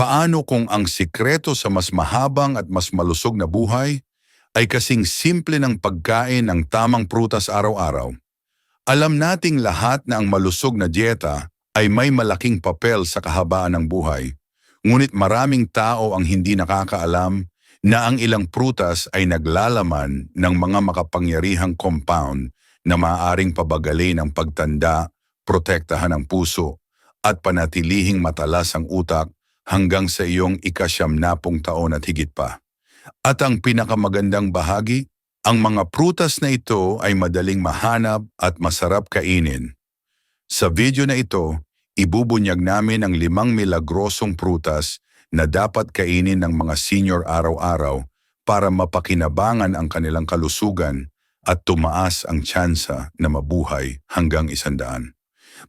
Paano kung ang sikreto sa mas mahabang at mas malusog na buhay ay kasing simple ng pagkain ng tamang prutas araw-araw? Alam nating lahat na ang malusog na dieta ay may malaking papel sa kahabaan ng buhay. Ngunit maraming tao ang hindi nakakaalam na ang ilang prutas ay naglalaman ng mga makapangyarihang compound na maaaring pabagalin ang pagtanda, protektahan ang puso, at panatilihing matalas ang utak hanggang sa iyong ika-70 taon at higit pa. At ang pinakamagandang bahagi, ang mga prutas na ito ay madaling mahanap at masarap kainin. Sa video na ito, ibubunyag namin ang 5 milagrosong prutas na dapat kainin ng mga senior araw-araw para mapakinabangan ang kanilang kalusugan at tumaas ang tsansa na mabuhay hanggang 100.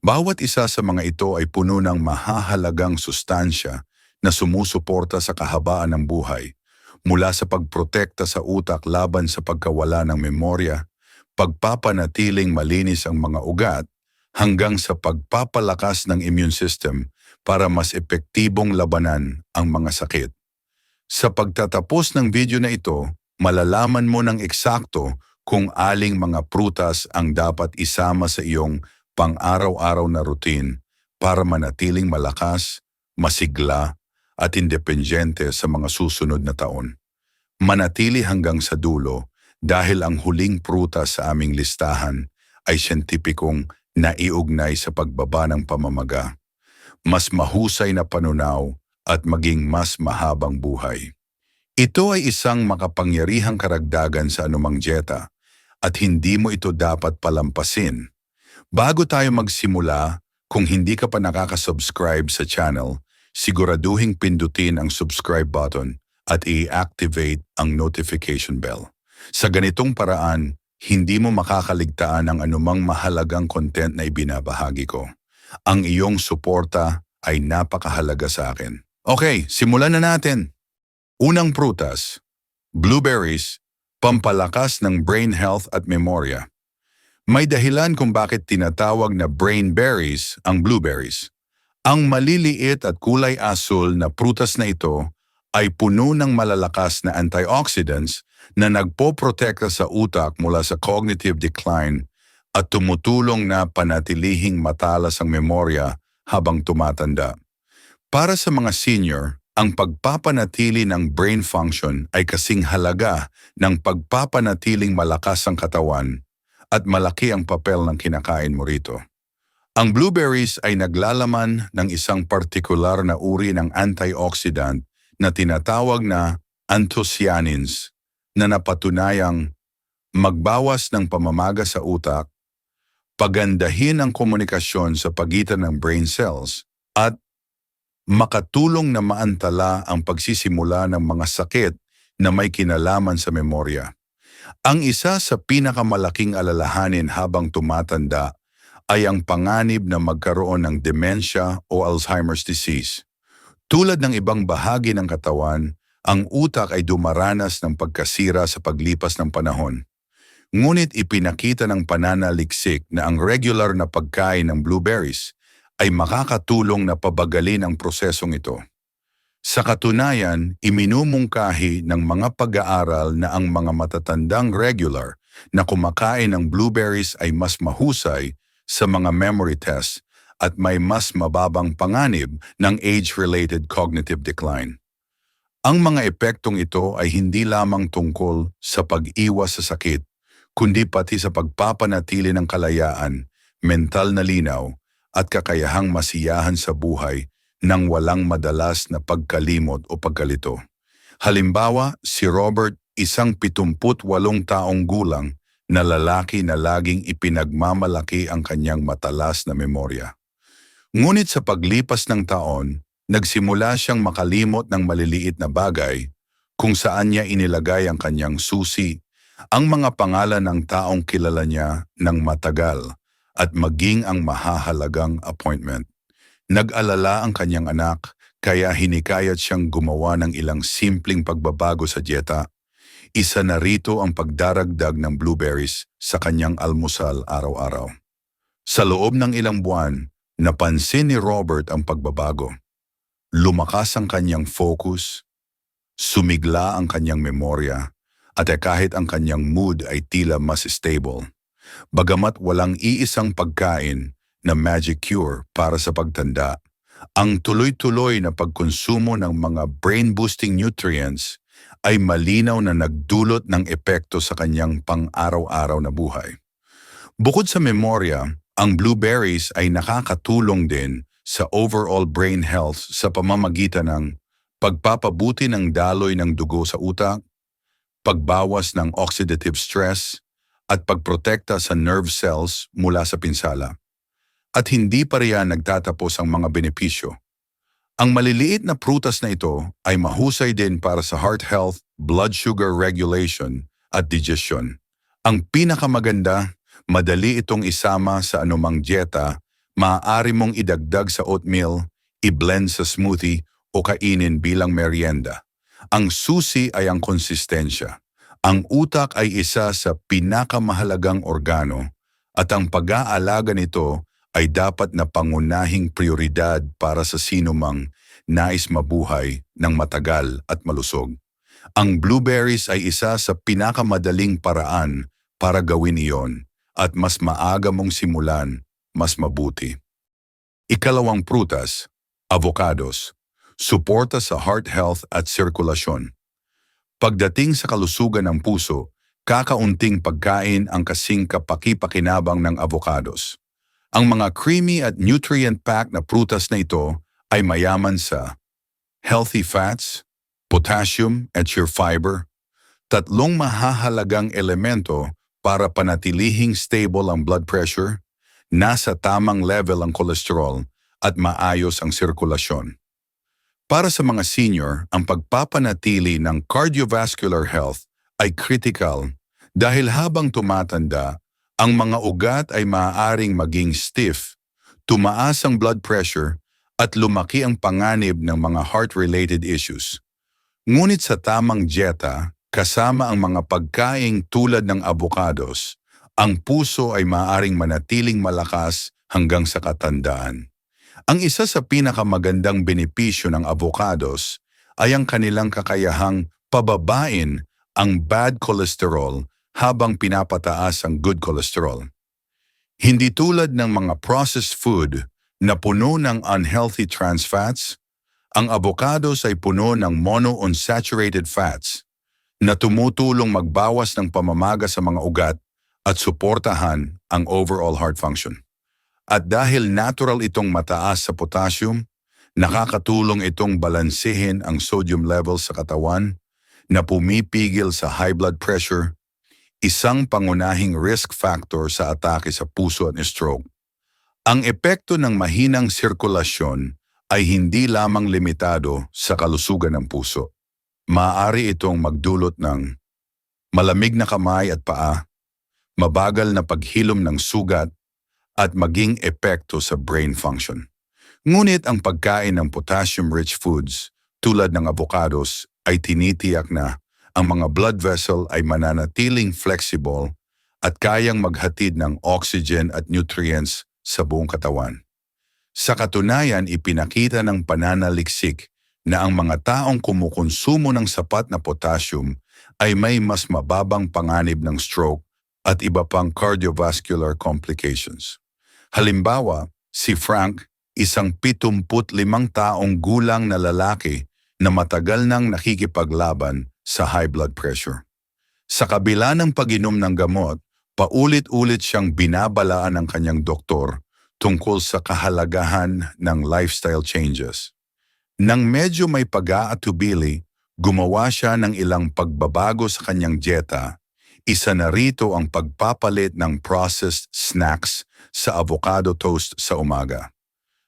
Bawat isa sa mga ito ay puno ng mahahalagang sustansya na sumusuporta sa kahabaan ng buhay, mula sa pagprotekta sa utak laban sa pagkawala ng memorya, pagpapanatiling malinis ang mga ugat, hanggang sa pagpapalakas ng immune system para mas epektibong labanan ang mga sakit. Sa pagtatapos ng video na ito, malalaman mo ng eksakto kung aling mga prutas ang dapat isama sa iyong pang-araw-araw na routine para manatiling malakas, masigla, at independyente sa mga susunod na taon. Manatili hanggang sa dulo dahil ang huling prutas sa aming listahan ay siyentipikong naiugnay sa pagbaba ng pamamaga, mas mahusay na panunaw at maging mas mahabang buhay. Ito ay isang makapangyarihang karagdagan sa anumang dieta at hindi mo ito dapat palampasin. Bago tayo magsimula, kung hindi ka pa nakaka-subscribe sa channel, siguraduhing pindutin ang subscribe button at i-activate ang notification bell. Sa ganitong paraan, hindi mo makakaligtaan ang anumang mahalagang content na ibinabahagi ko. Ang iyong suporta ay napakahalaga sa akin. Okay, simulan na natin. Unang prutas, blueberries, pampalakas ng brain health at memorya. May dahilan kung bakit tinatawag na brain berries ang blueberries. Ang maliliit at kulay asul na prutas na ito ay puno ng malalakas na antioxidants na nagpoprotekta sa utak mula sa cognitive decline at tumutulong na panatilihing matalas ang memorya habang tumatanda. Para sa mga senior, ang pagpapanatili ng brain function ay kasing halaga ng pagpapanatiling malakas ang katawan at malaki ang papel ng kinakain mo rito. Ang blueberries ay naglalaman ng isang partikular na uri ng antioxidant na tinatawag na anthocyanins na napatunayang magbawas ng pamamaga sa utak, pagandahin ang komunikasyon sa pagitan ng brain cells, at makatulong na maantala ang pagsisimula ng mga sakit na may kinalaman sa memorya. Ang isa sa pinakamalaking alalahanin habang tumatanda ay ang panganib na magkaroon ng dementia o Alzheimer's disease. Tulad ng ibang bahagi ng katawan, ang utak ay dumaranas ng pagkasira sa paglipas ng panahon. Ngunit ipinakita ng pananaliksik na ang regular na pagkain ng blueberries ay makakatulong na pabagalin ang prosesong ito. Sa katunayan, iminumungkahi ng mga pag-aaral na ang mga matatandang regular na kumakain ng blueberries ay mas mahusay sa mga memory tests at may mas mababang panganib ng age-related cognitive decline. Ang mga epektong ito ay hindi lamang tungkol sa pag-iwas sa sakit, kundi pati sa pagpapanatili ng kalayaan, mental na linaw, at kakayahang masiyahan sa buhay nang walang madalas na pagkalimot o pagkalito. Halimbawa, si Robert, isang 78 taong gulang, na lalaki na laging ipinagmamalaki ang kanyang matalas na memorya. Ngunit sa paglipas ng taon, nagsimula siyang makalimot ng maliliit na bagay kung saan niya inilagay ang kanyang susi, ang mga pangalan ng taong kilala niya ng matagal, at maging ang mahahalagang appointment. Nag-alala ang kanyang anak, kaya hinikayat siyang gumawa ng ilang simpleng pagbabago sa dieta. Isa na rito ang pagdaragdag ng blueberries sa kanyang almusal araw-araw. Sa loob ng ilang buwan, napansin ni Robert ang pagbabago. lumakas ang kanyang focus, sumigla ang kanyang memorya, at kahit ang kanyang mood ay tila mas stable. Bagamat walang iisang pagkain na magic cure para sa pagtanda, ang tuloy-tuloy na pagkonsumo ng mga brain-boosting nutrients ay malinaw na nagdulot ng epekto sa kanyang pang-araw-araw na buhay. Bukod sa memorya, ang blueberries ay nakakatulong din sa overall brain health sa pamamagitan ng pagpapabuti ng daloy ng dugo sa utak, pagbawas ng oxidative stress, at pagprotekta sa nerve cells mula sa pinsala. At hindi pa riyan nagtatapos ang mga benepisyo. Ang maliliit na prutas na ito ay mahusay din para sa heart health, blood sugar regulation, at digestion. Ang pinakamaganda, madali itong isama sa anumang dieta, maaari mong idagdag sa oatmeal, i-blend sa smoothie o kainin bilang merienda. Ang susi ay ang konsistensya. Ang utak ay isa sa pinakamahalagang organo at ang pag-aalaga nito ay dapat na pangunahing prioridad para sa sinumang nais mabuhay ng matagal at malusog. Ang blueberries ay isa sa pinakamadaling paraan para gawin iyon at mas maaga mong simulan, mas mabuti. Ikalawang prutas, avocados, suporta sa heart health at sirkulasyon. Pagdating sa kalusugan ng puso, kakaunting pagkain ang kasing kapaki-pakinabang ng avocados. Ang mga creamy at nutrient-packed na prutas na ito ay mayaman sa healthy fats, potassium at sheer fiber, tatlong mahahalagang elemento para panatilihing stable ang blood pressure, nasa tamang level ang kolesterol at maayos ang sirkulasyon. Para sa mga senior, ang pagpapanatili ng cardiovascular health ay critical dahil habang tumatanda, ang mga ugat ay maaaring maging stiff, tumaas ang blood pressure at lumaki ang panganib ng mga heart-related issues. Ngunit sa tamang dieta, kasama ang mga pagkaing tulad ng avocados, ang puso ay maaaring manatiling malakas hanggang sa katandaan. Ang isa sa pinakamagandang benepisyo ng avocados ay ang kanilang kakayahang pababain ang bad cholesterol habang pinapataas ang good cholesterol. Hindi tulad ng mga processed food na puno ng unhealthy trans fats, ang avocados ay puno ng monounsaturated fats na tumutulong magbawas ng pamamaga sa mga ugat at suportahan ang overall heart function. At dahil natural itong mataas sa potassium, nakakatulong itong balansehin ang sodium levels sa katawan na pumipigil sa high blood pressure, isang pangunahing risk factor sa atake sa puso at stroke. Ang epekto ng mahinang sirkulasyon ay hindi lamang limitado sa kalusugan ng puso. Maaari itong magdulot ng malamig na kamay at paa, mabagal na paghilom ng sugat, at maging epekto sa brain function. Ngunit ang pagkain ng potassium-rich foods tulad ng avocados ay tinitiyak na ang mga blood vessel ay mananatiling flexible at kayang maghatid ng oxygen at nutrients sa buong katawan. Sa katunayan, ipinakita ng pananaliksik na ang mga taong kumukonsumo ng sapat na potassium ay may mas mababang panganib ng stroke at iba pang cardiovascular complications. Halimbawa, si Frank, isang 75 taong gulang na lalaki na matagal nang nakikipaglaban sa high blood pressure. Sa kabila ng pag-inom ng gamot, paulit-ulit siyang binabalaan ng kanyang doktor tungkol sa kahalagahan ng lifestyle changes. Nang medyo may pag-aatubili, gumawa siya ng ilang pagbabago sa kanyang dieta. Isa na rito ang pagpapalit ng processed snacks sa avocado toast sa umaga.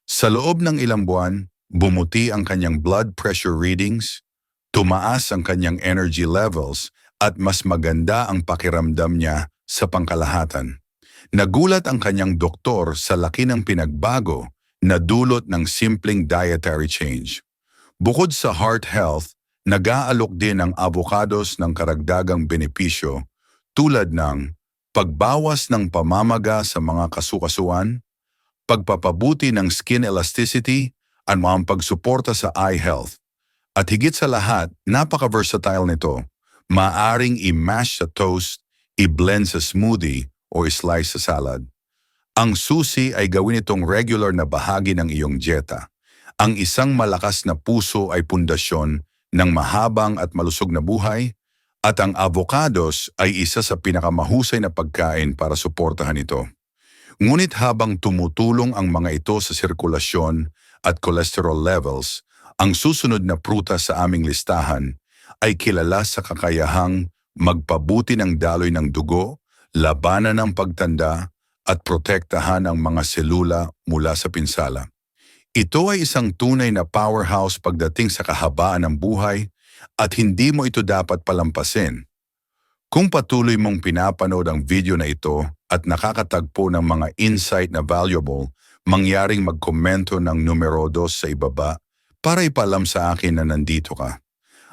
Sa loob ng ilang buwan, bumuti ang kanyang blood pressure readings, tumaas ang kanyang energy levels at mas maganda ang pakiramdam niya sa pangkalahatan. Nagulat ang kanyang doktor sa laki ng pinagbago na dulot ng simpleng dietary change. Bukod sa heart health, nag-aalok din ang avocados ng karagdagang benepisyo tulad ng pagbawas ng pamamaga sa mga kasukasuan, pagpapabuti ng skin elasticity at makapagsuporta sa eye health. At higit sa lahat, napaka-versatile nito. Maaring i-mash sa toast, i-blend sa smoothie o i-slice sa salad. Ang susi ay gawin itong regular na bahagi ng iyong dieta. Ang isang malakas na puso ay pundasyon ng mahabang at malusog na buhay, at ang avocados ay isa sa pinakamahusay na pagkain para suportahan ito. Ngunit habang tumutulong ang mga ito sa sirkulasyon at cholesterol levels, ang susunod na prutas sa aming listahan ay kilala sa kakayahang magpabuti ng daloy ng dugo, labanan ng pagtanda, at protektahan ang mga selula mula sa pinsala. Ito ay isang tunay na powerhouse pagdating sa kahabaan ng buhay at hindi mo ito dapat palampasin. Kung patuloy mong pinapanood ang video na ito at nakakatagpo ng mga insight na valuable, mangyaring magkomento ng numero 2 sa ibaba para ipalam sa akin na nandito ka.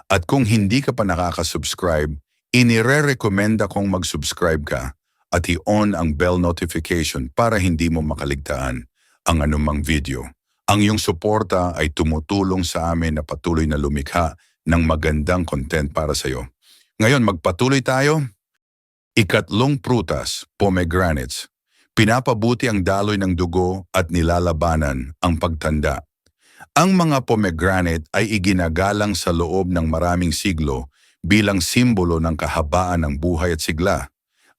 At kung hindi ka pa nakaka-subscribe, inire-recommenda kong mag-subscribe ka at i-on ang bell notification para hindi mo makaligtaan ang anumang video. Ang iyong suporta ay tumutulong sa amin na patuloy na lumikha ng magandang content para sa iyo. Ngayon, magpatuloy tayo. Ikatlong prutas, pomegranates. Pinapabuti ang daloy ng dugo at nilalabanan ang pagtanda. Ang mga pomegranate ay iginagalang sa loob ng maraming siglo bilang simbolo ng kahabaan ng buhay at sigla,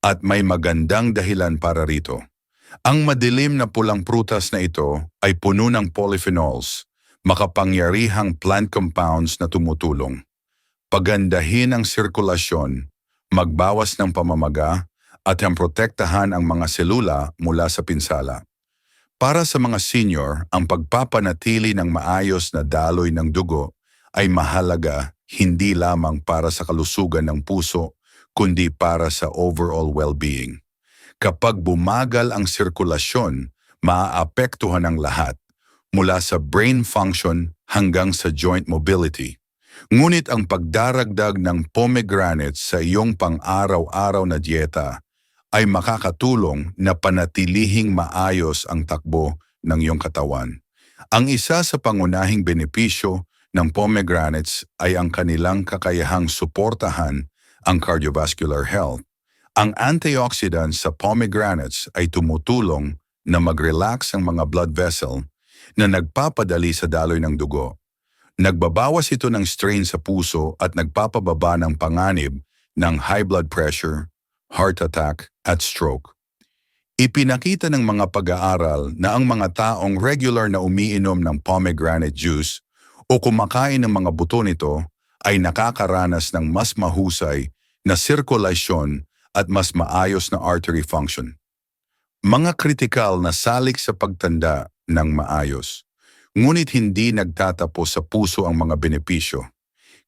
at may magandang dahilan para rito. Ang madilim na pulang prutas na ito ay puno ng polyphenols, makapangyarihang plant compounds na tumutulong pagandahin ang sirkulasyon, magbawas ng pamamaga, at ang protektahan ang mga selula mula sa pinsala. Para sa mga senior, ang pagpapanatili ng maayos na daloy ng dugo ay mahalaga hindi lamang para sa kalusugan ng puso, kundi para sa overall well-being. Kapag bumagal ang sirkulasyon, maaapektuhan ang lahat, mula sa brain function hanggang sa joint mobility. Ngunit ang pagdaragdag ng pomegranates sa iyong pang-araw-araw na dieta ay makakatulong na panatilihing maayos ang takbo ng iyong katawan. Ang isa sa pangunahing benepisyo ng pomegranates ay ang kanilang kakayahang suportahan ang cardiovascular health. Ang antioxidants sa pomegranates ay tumutulong na mag-relax ang mga blood vessel na nagpapadali sa daloy ng dugo. Nagbabawas ito ng strain sa puso at nagpapababa ng panganib ng high blood pressure, heart attack, at stroke. Ipinakita ng mga pag-aaral na ang mga taong regular na umiinom ng pomegranate juice o kumakain ng mga buto nito ay nakakaranas ng mas mahusay na sirkulasyon at mas maayos na artery function. Mga kritikal na salik sa pagtanda ng maayos, ngunit hindi nagtatapos sa puso ang mga benepisyo.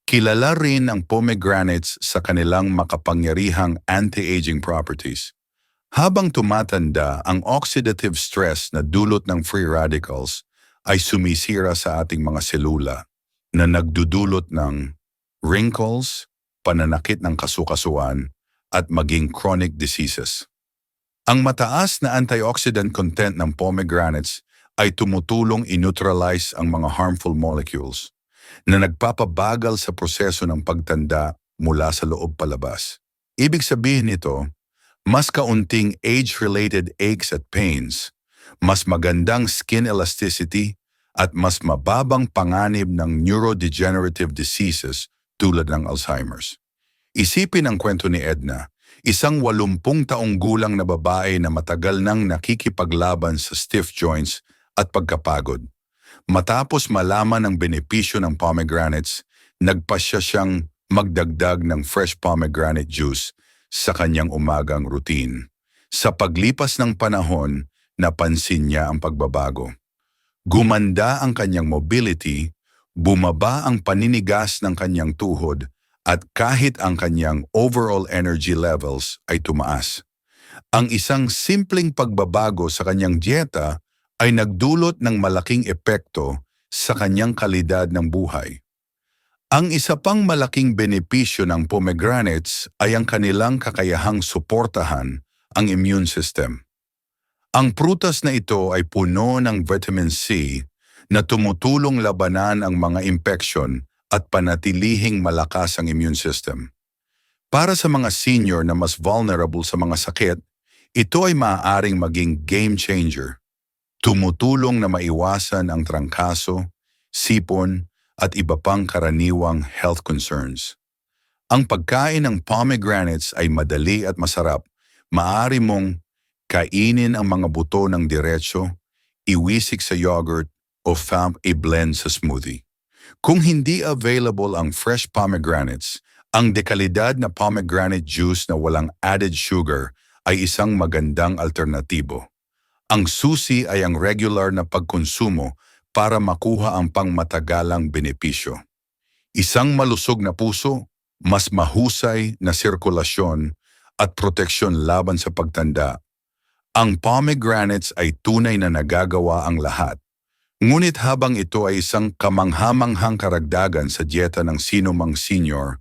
Kilala rin ang pomegranates sa kanilang makapangyarihang anti-aging properties. Habang tumatanda, ang oxidative stress na dulot ng free radicals ay sumisira sa ating mga selula na nagdudulot ng wrinkles, pananakit ng kasukasuan, at maging chronic diseases. Ang mataas na antioxidant content ng pomegranates ay tumutulong i-neutralize ang mga harmful molecules na nagpapabagal sa proseso ng pagtanda mula sa loob palabas. Ibig sabihin nito, mas kaunting age-related aches at pains, mas magandang skin elasticity, at mas mababang panganib ng neurodegenerative diseases tulad ng Alzheimer's. Isipin ang kwento ni Edna, isang 80 taong gulang na babae na matagal nang nakikipaglaban sa stiff joints at pagkapagod. Matapos malaman ang benepisyo ng pomegranates, nagpasya siyang magdagdag ng fresh pomegranate juice sa kanyang umagang routine. Sa paglipas ng panahon, napansin niya ang pagbabago. Gumanda ang kanyang mobility, bumaba ang paninigas ng kanyang tuhod, at kahit ang kanyang overall energy levels ay tumaas. Ang isang simpleng pagbabago sa kanyang dieta ay nagdulot ng malaking epekto sa kanyang kalidad ng buhay. Ang isa pang malaking benepisyo ng pomegranates ay ang kanilang kakayahang suportahan ang immune system. Ang prutas na ito ay puno ng vitamin C na tumutulong labanan ang mga impeksyon at panatilihing malakas ang immune system. Para sa mga senior na mas vulnerable sa mga sakit, ito ay maaaring maging game changer. Tumutulong na maiwasan ang trangkaso, sipon, at iba pang karaniwang health concerns. Ang pagkain ng pomegranates ay madali at masarap. Maaari mong kainin ang mga buto ng diretso, iwisik sa yogurt, o i-blend sa smoothie. Kung hindi available ang fresh pomegranates, ang dekalidad na pomegranate juice na walang added sugar ay isang magandang alternatibo. Ang susi ay ang regular na pagkonsumo para makuha ang pangmatagalang benepisyo. Isang malusog na puso, mas mahusay na sirkulasyon at proteksyon laban sa pagtanda. Ang pomegranates ay tunay na nagagawa ang lahat. Ngunit habang ito ay isang kamanghamanghang karagdagan sa dieta ng sinumang senior,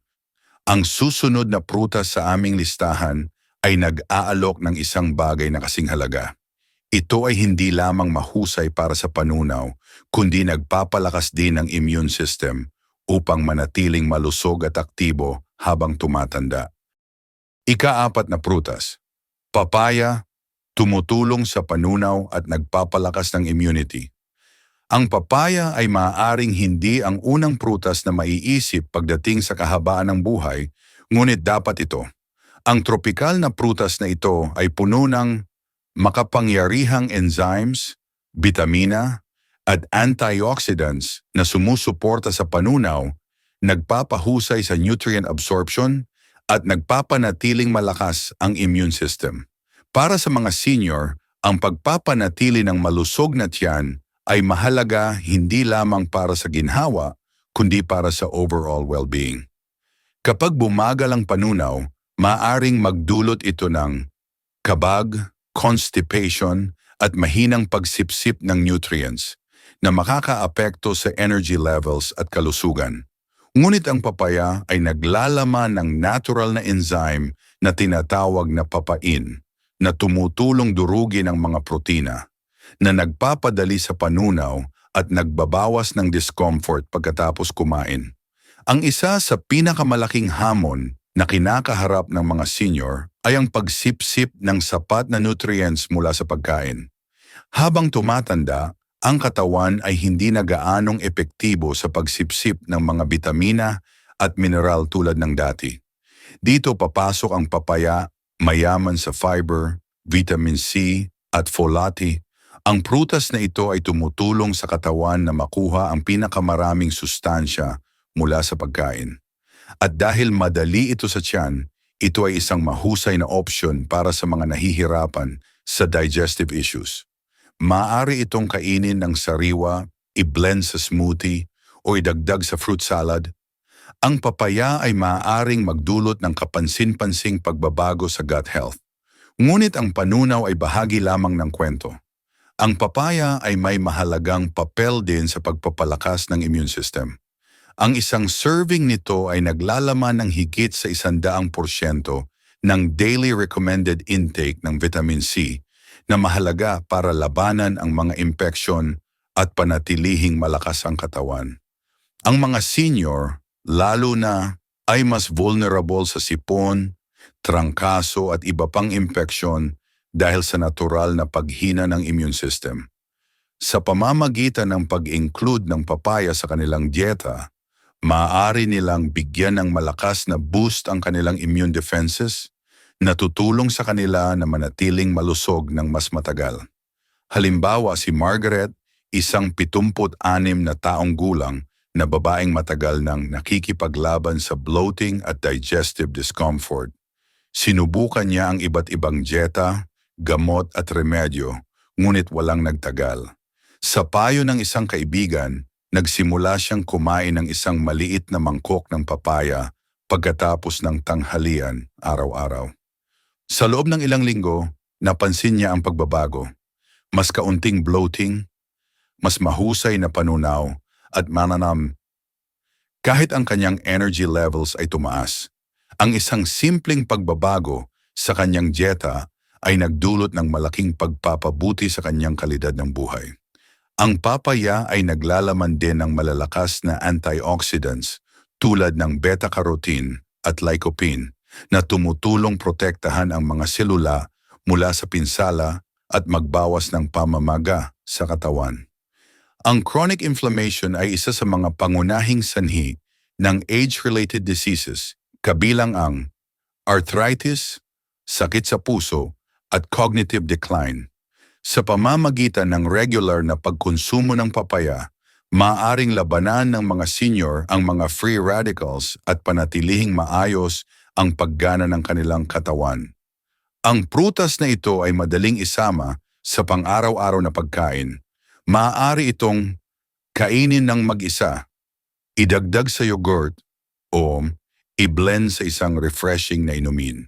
ang susunod na prutas sa aming listahan ay nag-aalok ng isang bagay na kasing halaga. Ito ay hindi lamang mahusay para sa panunaw, kundi nagpapalakas din ng immune system upang manatiling malusog at aktibo habang tumatanda. Ika-4 na prutas. Papaya, tumutulong sa panunaw at nagpapalakas ng immunity. Ang papaya ay maaaring hindi ang unang prutas na maiisip pagdating sa kahabaan ng buhay, ngunit dapat ito. Ang tropikal na prutas na ito ay puno ng makapangyarihang enzymes, bitamina, at antioxidants na sumusuporta sa panunaw, nagpapahusay sa nutrient absorption, at nagpapanatiling malakas ang immune system. Para sa mga senior, ang pagpapanatili ng malusog na tiyan ay mahalaga hindi lamang para sa ginhawa, kundi para sa overall well-being. Kapag bumagal ang panunaw, maaring magdulot ito ng kabag, constipation, at mahinang pagsipsip ng nutrients na makakaapekto sa energy levels at kalusugan. Ngunit ang papaya ay naglalaman ng natural na enzyme na tinatawag na papain na tumutulong durugin ang mga protina, na nagpapadali sa panunaw at nagbabawas ng discomfort pagkatapos kumain. Ang isa sa pinakamalaking hamon na kinakaharap ng mga senior ay ang pagsipsip ng sapat na nutrients mula sa pagkain. Habang tumatanda, ang katawan ay hindi na gaanong epektibo sa pagsipsip ng mga bitamina at mineral tulad ng dati. Dito papasok ang papaya, mayaman sa fiber, vitamin C at folate. Ang prutas na ito ay tumutulong sa katawan na makuha ang pinakamaraming sustansya mula sa pagkain. At dahil madali ito sa tiyan, ito ay isang mahusay na opsyon para sa mga nahihirapan sa digestive issues. Maaari itong kainin ng sariwa, i-blend sa smoothie, o idagdag sa fruit salad. Ang papaya ay maaaring magdulot ng kapansin-pansing pagbabago sa gut health. Ngunit ang panunaw ay bahagi lamang ng kwento. Ang papaya ay may mahalagang papel din sa pagpapalakas ng immune system. Ang isang serving nito ay naglalaman ng higit sa 100% ng daily recommended intake ng vitamin C na mahalaga para labanan ang mga impeksyon at panatilihing malakas ang katawan. Ang mga senior, lalo na, ay mas vulnerable sa sipon, trangkaso at iba pang impeksyon dahil sa natural na paghina ng immune system. Sa pamamagitan ng pag-include ng papaya sa kanilang dieta, maaari nilang bigyan ng malakas na boost ang kanilang immune defenses na tutulong sa kanila na manatiling malusog ng mas matagal. Halimbawa si Margaret, isang 76 na taong gulang na babaeng matagal nang nakikipaglaban sa bloating at digestive discomfort. Sinubukan niya ang iba't ibang dieta, gamot at remedyo, ngunit walang nagtagal. Sa payo ng isang kaibigan, nagsimula siyang kumain ng isang maliit na mangkok ng papaya pagkatapos ng tanghalian araw-araw. Sa loob ng ilang linggo, napansin niya ang pagbabago. Mas kaunting bloating, mas mahusay na panunaw, at mananam. Kahit ang kanyang energy levels ay tumaas, ang isang simpleng pagbabago sa kanyang dieta ay nagdulot ng malaking pagpapabuti sa kanyang kalidad ng buhay. Ang papaya ay naglalaman din ng malalakas na antioxidants tulad ng beta-carotene at lycopene na tumutulong protektahan ang mga selula mula sa pinsala at magbawas ng pamamaga sa katawan. Ang chronic inflammation ay isa sa mga pangunahing sanhi ng age-related diseases, kabilang ang arthritis, sakit sa puso, at cognitive decline. Sa pamamagitan ng regular na pagkonsumo ng papaya, maaaring labanan ng mga senior ang mga free radicals at panatilihing maayos ang paggana ng kanilang katawan. Ang prutas na ito ay madaling isama sa pang-araw-araw na pagkain. Maaari itong kainin ng mag-isa, idagdag sa yogurt, o i-blend sa isang refreshing na inumin.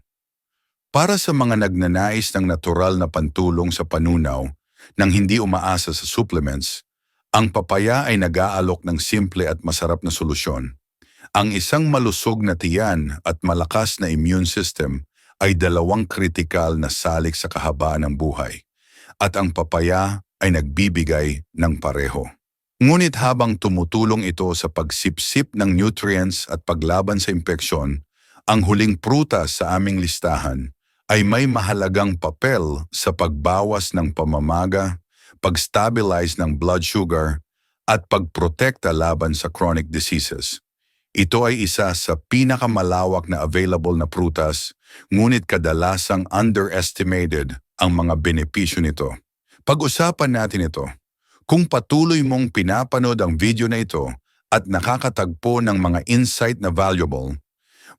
Para sa mga nagnanais ng natural na pantulong sa panunaw nang hindi umaasa sa supplements, ang papaya ay nag-aalok ng simple at masarap na solusyon. Ang isang malusog na tiyan at malakas na immune system ay dalawang kritikal na salik sa kahabaan ng buhay, at ang papaya ay nagbibigay ng pareho. Ngunit habang tumutulong ito sa pagsipsip ng nutrients at paglaban sa impeksyon, ang huling prutas sa aming listahan ay may mahalagang papel sa pagbawas ng pamamaga, pag-stabilize ng blood sugar, at pagprotekta laban sa chronic diseases. Ito ay isa sa pinakamalawak na available na prutas, ngunit kadalasang underestimated ang mga benepisyo nito. Pag-usapan natin ito. Kung patuloy mong pinapanood ang video na ito at nakakatagpo ng mga insight na valuable,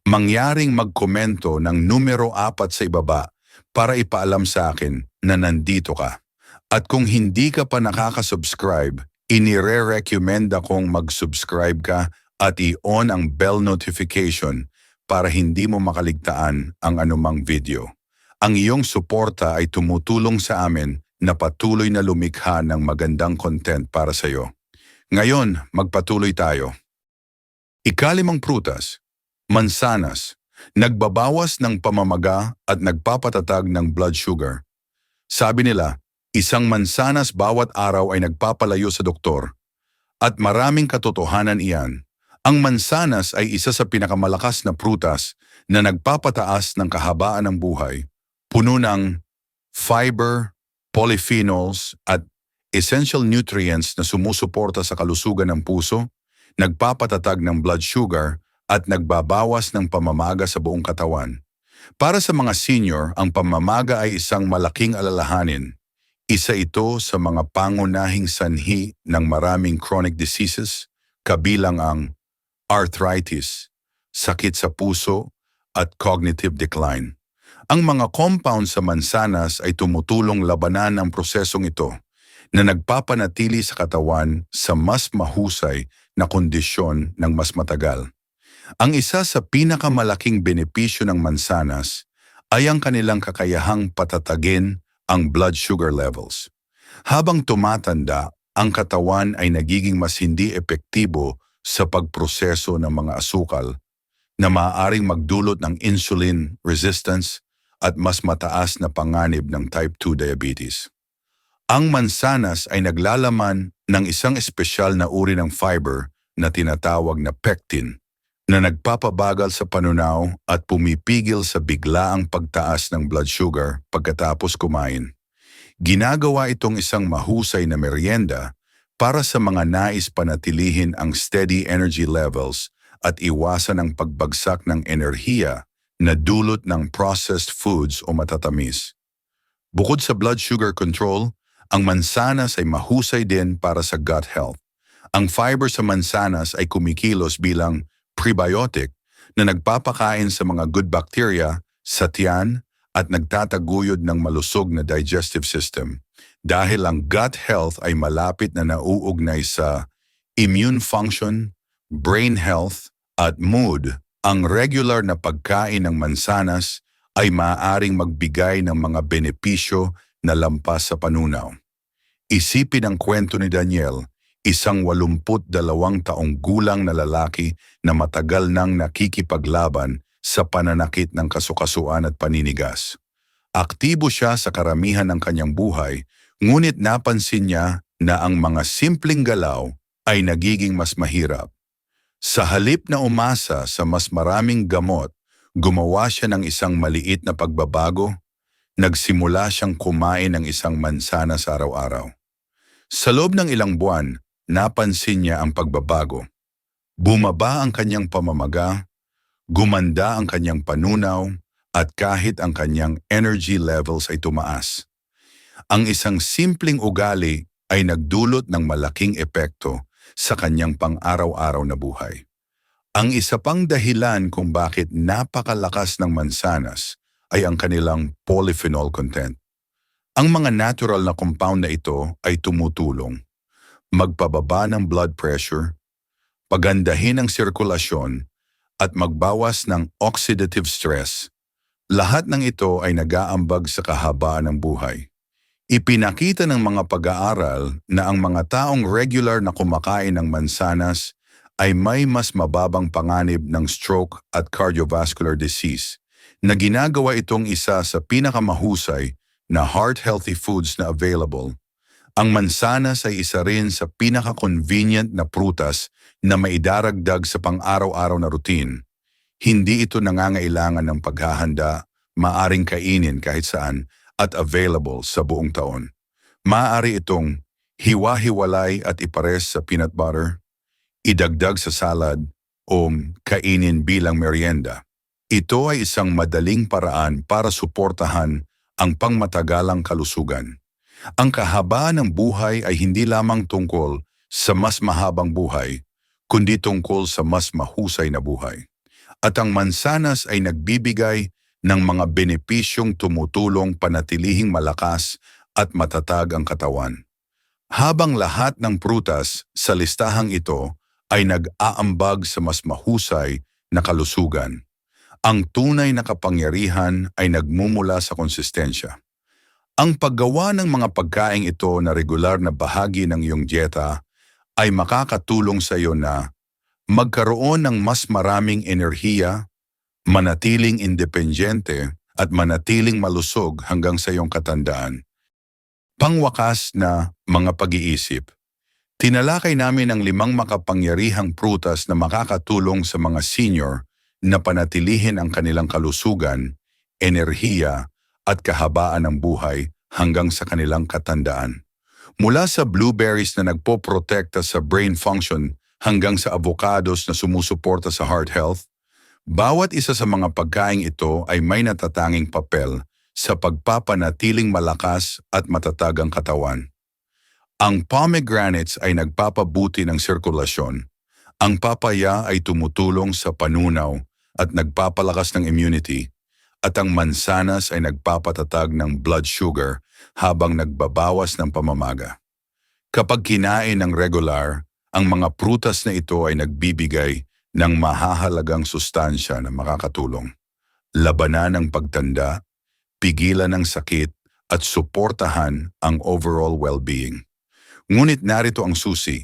mangyaring magkomento ng numero 4 sa ibaba para ipaalam sa akin na nandito ka. At kung hindi ka pa nakaka-subscribe, inire-recommend akong mag-subscribe ka at i-on ang bell notification para hindi mo makaligtaan ang anumang video. Ang iyong suporta ay tumutulong sa amin na patuloy na lumikha ng magandang content para sa iyo. Ngayon, magpatuloy tayo. Ikalimang prutas, mansanas, nagbabawas ng pamamaga at nagpapatatag ng blood sugar. Sabi nila, isang mansanas bawat araw ay nagpapalayo sa doktor. At maraming katotohanan iyan. Ang mansanas ay isa sa pinakamalakas na prutas na nagpapataas ng kahabaan ng buhay. Puno ng fiber, polyphenols at essential nutrients na sumusuporta sa kalusugan ng puso, nagpapatatag ng blood sugar at nagbabawas ng pamamaga sa buong katawan. Para sa mga senior, ang pamamaga ay isang malaking alalahanin. Isa ito sa mga pangunahing sanhi ng maraming chronic diseases, kabilang ang arthritis, sakit sa puso, at cognitive decline. Ang mga compounds sa mansanas ay tumutulong labanan ang prosesong ito na nagpapanatili sa katawan sa mas mahusay na kondisyon ng mas matagal. Ang isa sa pinakamalaking benepisyo ng mansanas ay ang kanilang kakayahang patatagin ang blood sugar levels. Habang tumatanda, ang katawan ay nagiging mas hindi epektibo sa pagproseso ng mga asukal na maaaring magdulot ng insulin resistance at mas mataas na panganib ng type 2 diabetes. Ang mansanas ay naglalaman ng isang espesyal na uri ng fiber na tinatawag na pectin na nagpapabagal sa panunaw at pumipigil sa biglaang pagtaas ng blood sugar pagkatapos kumain. Ginagawa itong isang mahusay na merienda para sa mga nais panatilihin ang steady energy levels at iwasan ang pagbagsak ng enerhiya na dulot ng processed foods o matatamis. Bukod sa blood sugar control, ang mansanas ay mahusay din para sa gut health. Ang fiber sa mansanas ay kumikilos bilang prebiotic na nagpapakain sa mga good bacteria sa tiyan at nagtataguyod ng malusog na digestive system. Dahil ang gut health ay malapit na nauugnay sa immune function, brain health, at mood, ang regular na pagkain ng mansanas ay maaaring magbigay ng mga benepisyo na lampas sa panunaw. Isipin ang kwento ni Daniel, isang 82 taong gulang na lalaki na matagal nang nakikipaglaban sa pananakit ng kasukasuan at paninigas. Aktibo siya sa karamihan ng kanyang buhay, ngunit napansin niya na ang mga simpleng galaw ay nagiging mas mahirap. Sa halip na umasa sa mas maraming gamot, gumawa siya ng isang maliit na pagbabago. Nagsimula siyang kumain ng isang mansanas araw-araw. Sa loob ng ilang buwan, napansin niya ang pagbabago. Bumaba ang kanyang pamamaga, gumanda ang kanyang panunaw, at kahit ang kanyang energy levels ay tumaas. Ang isang simpleng ugali ay nagdulot ng malaking epekto sa kanyang pang-araw-araw na buhay. Ang isa pang dahilan kung bakit napakalakas ng mansanas ay ang kanilang polyphenol content. Ang mga natural na compound na ito ay tumutulong magpababa ng blood pressure, pagandahin ang sirkulasyon, at magbawas ng oxidative stress. Lahat ng ito ay nag-aambag sa kahabaan ng buhay. Ipinakita ng mga pag-aaral na ang mga taong regular na kumakain ng mansanas ay may mas mababang panganib ng stroke at cardiovascular disease, na ginagawa itong isa sa pinakamahusay na heart-healthy foods na available. Ang mansanas ay isa rin sa pinaka-convenient na prutas na maidaragdag sa pang-araw-araw na routine. Hindi ito nangangailangan ng paghahanda, maaring kainin kahit saan, at available sa buong taon. Maaari itong hiwa-hiwalay at ipares sa peanut butter, idagdag sa salad, o kainin bilang merienda. Ito ay isang madaling paraan para suportahan ang pangmatagalang kalusugan. Ang kahabaan ng buhay ay hindi lamang tungkol sa mas mahabang buhay, kundi tungkol sa mas mahusay na buhay. At ang mansanas ay nagbibigay ng mga benepisyong tumutulong panatilihing malakas at matatag ang katawan. Habang lahat ng prutas sa listahang ito ay nag-aambag sa mas mahusay na kalusugan, ang tunay na kapangyarihan ay nagmumula sa konsistensya. Ang paggawa ng mga pagkaing ito na regular na bahagi ng iyong dieta ay makakatulong sa iyo na magkaroon ng mas maraming enerhiya, manatiling independyente, at manatiling malusog hanggang sa iyong katandaan. Pangwakas na mga pag-iisip. Tinalakay namin ang 5 makapangyarihang prutas na makakatulong sa mga senior na panatilihin ang kanilang kalusugan, enerhiya, at kahabaan ng buhay hanggang sa kanilang katandaan. Mula sa blueberries na nagpoprotekta sa brain function hanggang sa avocados na sumusuporta sa heart health, bawat isa sa mga pagkaing ito ay may natatanging papel sa pagpapanatiling malakas at matatag ang katawan. Ang pomegranates ay nagpapabuti ng sirkulasyon. Ang papaya ay tumutulong sa panunaw at nagpapalakas ng immunity, at ang mansanas ay nagpapatatag ng blood sugar habang nagbabawas ng pamamaga. Kapag kinain ng regular, ang mga prutas na ito ay nagbibigay ng mahahalagang sustansya na makakatulong labanan ang pagtanda, pigilan ang sakit, at suportahan ang overall well-being. Ngunit narito ang susi.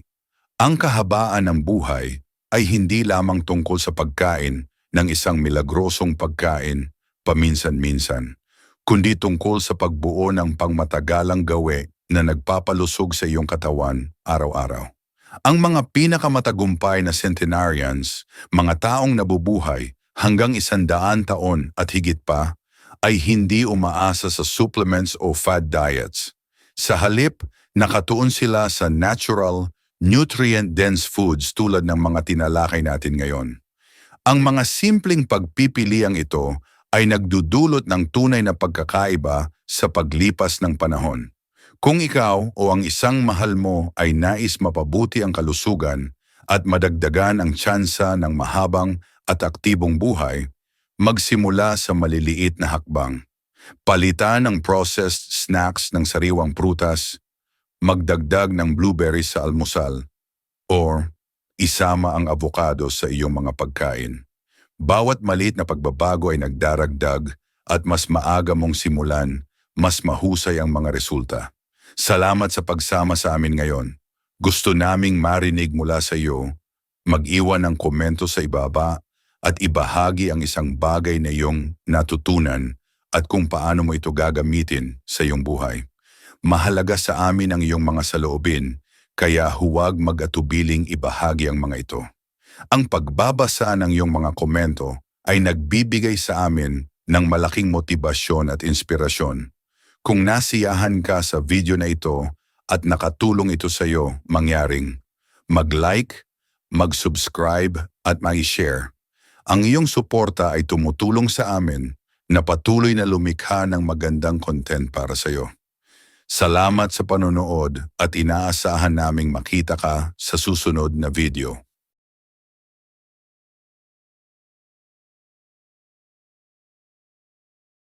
Ang kahabaan ng buhay ay hindi lamang tungkol sa pagkain ng isang milagrosong pagkain paminsan-minsan, kundi tungkol sa pagbuo ng pangmatagalang gawi na nagpapalusog sa iyong katawan araw-araw. Ang mga pinakamatagumpay na centenarians, mga taong nabubuhay hanggang 100 taon at higit pa, ay hindi umaasa sa supplements o fad diets. Sa halip, nakatuon sila sa natural, nutrient-dense foods tulad ng mga tinalakay natin ngayon. Ang mga simpleng pagpipiliang ito ay nagdudulot ng tunay na pagkakaiba sa paglipas ng panahon. Kung ikaw o ang isang mahal mo ay nais mapabuti ang kalusugan at madagdagan ang tsansa ng mahabang at aktibong buhay, magsimula sa maliliit na hakbang. Palitan ang processed snacks ng sariwang prutas, magdagdag ng blueberries sa almusal, or isama ang avocado sa iyong mga pagkain. Bawat maliit na pagbabago ay nagdaragdag at mas maaga mong simulan, mas mahusay ang mga resulta. Salamat sa pagsama sa amin ngayon. Gusto naming marinig mula sa iyo, mag-iwan ng komento sa ibaba at ibahagi ang isang bagay na iyong natutunan at kung paano mo ito gagamitin sa iyong buhay. Mahalaga sa amin ang iyong mga saloobin, kaya huwag mag-atubiling ibahagi ang mga ito. Ang pagbabasa ng iyong mga komento ay nagbibigay sa amin ng malaking motibasyon at inspirasyon. Kung nasiyahan ka sa video na ito at nakatulong ito sa iyo, mangyaring mag-like, mag-subscribe at mag-share. Ang iyong suporta ay tumutulong sa amin na patuloy na lumikha ng magandang content para sa iyo. Salamat sa panonood at inaasahan naming makita ka sa susunod na video.